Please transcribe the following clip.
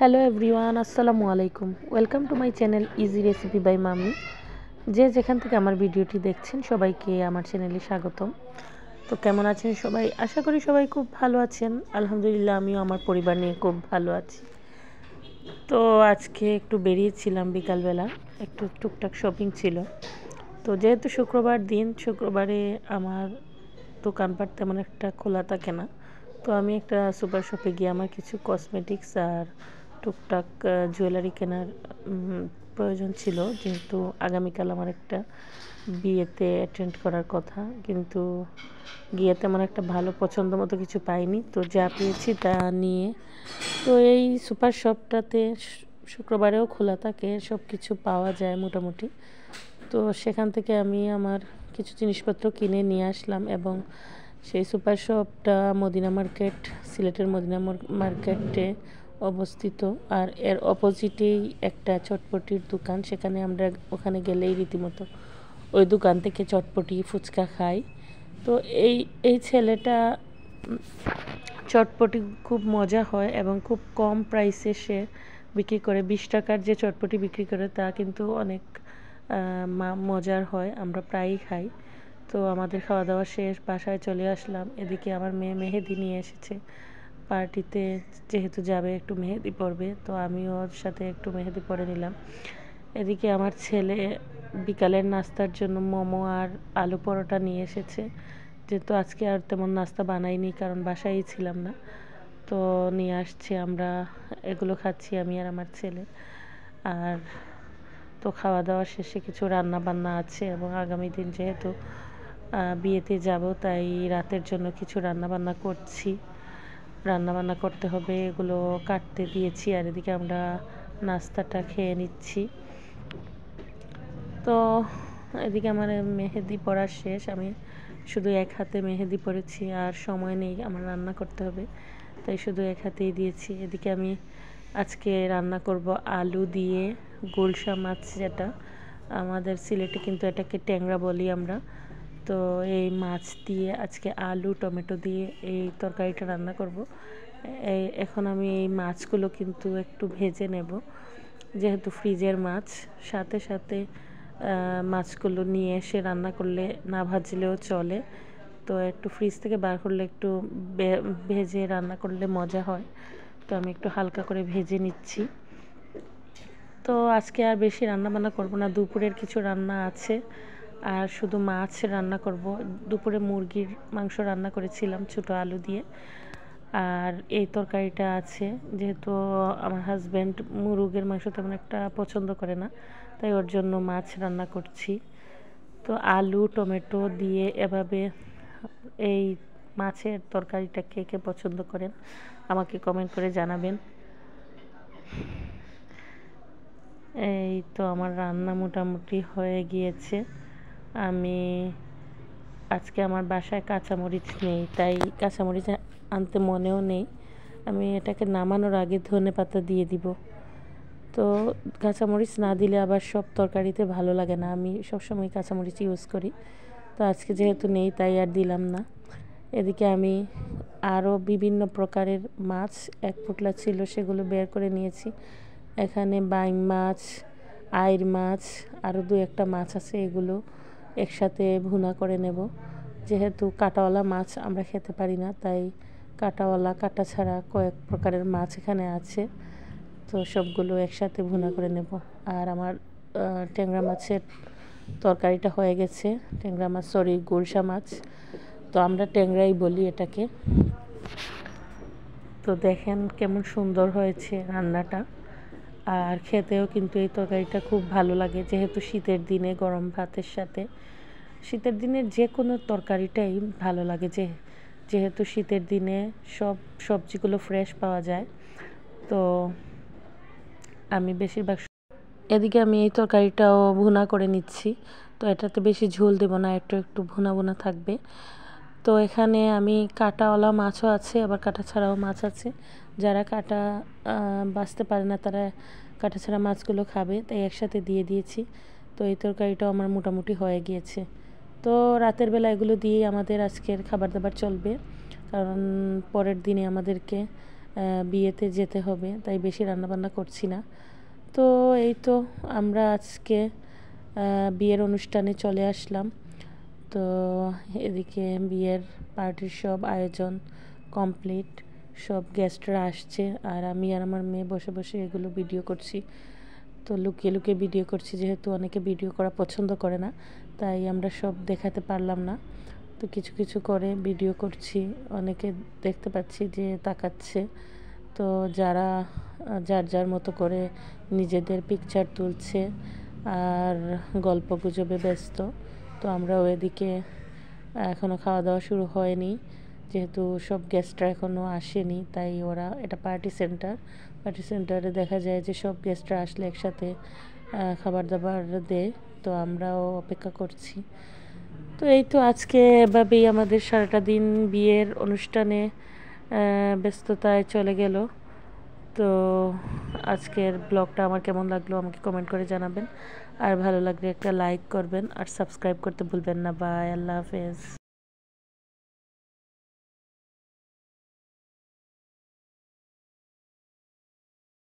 Hello everyone, আসসালামু আলাইকুম। Welcome to my channel easy recipe by mummy. যে যেখান থেকে আমার ভিডিওটি দেখছেন সবাইকে আমার চ্যানেলে স্বাগতম। তো কেমন আছেন সবাই? আশা করি সবাই খুব ভালো আছেন। আলহামদুলিল্লাহ, আমিও আমার পরিবার নিয়ে খুব ভালো আছি। তো আজকে একটু বেরিয়েছিলাম বিকালবেলা, একটু টুকটাক শপিং ছিল। তো যেহেতু শুক্রবার দিন, শুক্রবারে আমার দোকানপাট তেমন একটা খোলা থাকে না। তো আমি একটা সুপার শপে গিয়ে আমার কিছু কসমেটিক্স আর টুকটাক জুয়েলারি কেনার প্রয়োজন ছিল, যেহেতু আগামীকাল আমার একটা বিয়েতে অ্যাটেন্ড করার কথা, কিন্তু গিয়ে তেমন একটা ভালো পছন্দ মতো কিছু পাইনি। তো যা পেয়েছি তা নিয়ে, তো এই সুপার শপটাতে শুক্রবারেও খোলা থাকে, সব কিছু পাওয়া যায় মোটামুটি। তো সেখান থেকে আমি আমার কিছু জিনিসপত্র কিনে নিয়ে আসলাম এবং সেই সুপার শপটা মদিনা মার্কেট, সিলেটের মদিনা মার্কেটে অবস্থিত। আর এর অপোজিটেই একটা চটপটির দোকান, সেখানে আমরা ওখানে গেলেই রীতিমতো ওই দোকান থেকে চটপটি ফুচকা খাই। তো এই ছেলেটা চটপটি খুব মজা হয় এবং খুব কম প্রাইসে সে বিক্রি করে। 20 টাকার যে চটপটি বিক্রি করে তা কিন্তু অনেক মজার হয়, আমরা প্রায়ই খাই। তো আমাদের খাওয়া দাওয়া শেষ, বাসায় চলে আসলাম। এদিকে আমার মেয়ে মেহেদি নিয়ে এসেছে, পার্টিতে যেহেতু যাবে একটু মেহেদি পরবে, তো আমিও ওর সাথে একটু মেহেদি পরে নিলাম। এদিকে আমার ছেলে বিকালের নাস্তার জন্য মোমো আর আলু পরোটা নিয়ে এসেছে, যেহেতু আজকে আর তেমন নাস্তা বানাইনি কারণ বাসায়ই ছিলাম না। তো নিয়ে আসছে, আমরা এগুলো খাচ্ছি আমি আর আমার ছেলে। আর তো খাওয়া দাওয়া শেষে কিছু রান্না বান্না আছে এবং আগামী দিন যেহেতু বিয়েতে যাব, তাই রাতের জন্য কিছু রান্না বান্না করছি। রান্না বান্না করতে হবে, এগুলো কাটতে দিয়েছি। আর এদিকে আমরা নাস্তাটা খেয়ে নিচ্ছি। তো এদিকে আমার মেহেদি পড়া শেষ, আমি শুধু এক হাতে মেহেদি পরেছি আর সময় নেই, আমার রান্না করতে হবে, তাই শুধু এক হাতেই দিয়েছি। এদিকে আমি আজকে রান্না করব আলু দিয়ে গুলশা মাছ, যেটা আমাদের সিলেটে কিন্তু এটাকে ট্যাংরা বলি আমরা। তো এই মাছ দিয়ে আজকে আলু টমেটো দিয়ে এই তরকারিটা রান্না করব। এখন আমি এই মাছগুলো কিন্তু একটু ভেজে নেব, যেহেতু ফ্রিজের মাছ। সাথে সাথে মাছগুলো নিয়ে এসে রান্না করলে না ভাজলেও চলে, তো একটু ফ্রিজ থেকে বার করলে একটু ভেজে রান্না করলে মজা হয়। তো আমি একটু হালকা করে ভেজে নিচ্ছি। তো আজকে আর বেশি রান্না বান্না করবো না, দুপুরের কিছু রান্না আছে আর শুধু মাছ রান্না করব। দুপুরে মুরগির মাংস রান্না করেছিলাম ছোটো আলু দিয়ে, আর এই তরকারিটা আছে। যেহেতু আমার হাজব্যান্ড মুরগির মাংস তেমন একটা পছন্দ করে না, তাই ওর জন্য মাছ রান্না করছি। তো আলু টমেটো দিয়ে এভাবে এই মাছের তরকারিটা কে কে পছন্দ করেন আমাকে কমেন্ট করে জানাবেন। এই তো আমার রান্না মোটামুটি হয়ে গিয়েছে। আমি আজকে আমার বাসায় কাঁচামরিচ নেই, তাই কাঁচামরিচ আনতে মনেও নেই। আমি এটাকে নামানোর আগে ধনেপাতা দিয়ে দিব। তো কাঁচামরিচ না দিলে আবার সব তরকারিতে ভালো লাগে না, আমি সবসময় কাঁচামরিচ ইউজ করি। তো আজকে যেহেতু নেই তাই আর দিলাম না। এদিকে আমি আরও বিভিন্ন প্রকারের মাছ এক পোটলা ছিল, সেগুলো বের করে নিয়েছি। এখানে বাইং মাছ, আইর মাছ, আরও দু একটা মাছ আছে, এগুলো একসাথে ভুনা করে নেব। যেহেতু কাঁটাওয়ালা মাছ আমরা খেতে পারি না, তাই কাঁটাওয়ালা কাঁটা ছাড়া কয়েক প্রকারের মাছ এখানে আছে, তো সবগুলো একসাথে ভুনা করে নেব। আর আমার ট্যাংরা মাছের তরকারিটা হয়ে গেছে। ট্যাংরা মাছ, সরি গুলশা মাছ, তো আমরা ট্যাংরাই বলি এটাকে। তো দেখেন কেমন সুন্দর হয়েছে রান্নাটা, আর খেতেও কিন্তু এই তরকারিটা খুব ভালো লাগে। যেহেতু শীতের দিনে গরম ভাতের সাথে, শীতের দিনের যে কোনো তরকারিটাই ভালো লাগে, যেহেতু শীতের দিনে সব সবজিগুলো ফ্রেশ পাওয়া যায়। তো আমি বেশিরভাগ এদিকে আমি এই তরকারিটাও ভুনা করে নিচ্ছি। তো এটাতে বেশি ঝোল দেব না, একটু একটু ভুনা ভুনা থাকবে। তো এখানে আমি কাঁটাওয়ালা মাছও আছে, আবার কাঁটা ছাড়াও মাছ আছে। যারা কাঁটা বাছতে পারে না তারা কাঁটা ছাড়া মাছগুলো খাবে, তাই একসাথে দিয়ে দিয়েছি। তো এই তরকারিটাও আমার মোটামুটি হয়ে গিয়েছে। তো রাতের বেলা এগুলো দিয়েই আমাদের আজকের খাবার দাবার চলবে, কারণ পরের দিনে আমাদেরকে বিয়েতে যেতে হবে, তাই বেশি রান্নাবান্না করছি না। তো এই তো আমরা আজকে বিয়ের অনুষ্ঠানে চলে আসলাম। তো এদিকে বিয়ের পার্টির সব আয়োজন কমপ্লিট, সব গেস্টরা আসছে আর আমি আর আমার মেয়ে বসে বসে এগুলো ভিডিও করছি। তো লুকিয়ে লুকিয়ে ভিডিও করছি, যেহেতু অনেকে ভিডিও করা পছন্দ করে না, তাই আমরা সব দেখাতে পারলাম না। তো কিছু কিছু করে ভিডিও করছি, অনেকে দেখতে পাচ্ছি যে তাকাচ্ছে। তো যারা যার যার মতো করে নিজেদের পিকচার তুলছে আর গল্প গুজবে ব্যস্ত। তো আমরাও এদিকে এখনও খাওয়া দাওয়া শুরু হয়নি, যেহেতু সব গেস্টরা এখনও আসেনি, তাই ওরা, এটা পার্টি সেন্টারে দেখা যায় যে সব গেস্টরা আসলে একসাথে খাবার দাবার দেয়। তো আমরাও অপেক্ষা করছি। তো এই তো আজকে এভাবেই আমাদের সারাটা দিন বিয়ের অনুষ্ঠানে ব্যস্ততায় চলে গেল। তো আজকের ব্লগটা আমার কেমন লাগলো আমাকে কমেন্ট করে জানাবেন, আর ভালো লাগলে একটা লাইক করবেন আর সাবস্ক্রাইব করতে ভুলবেন না। বাই, আল্লাহ হাফেজ।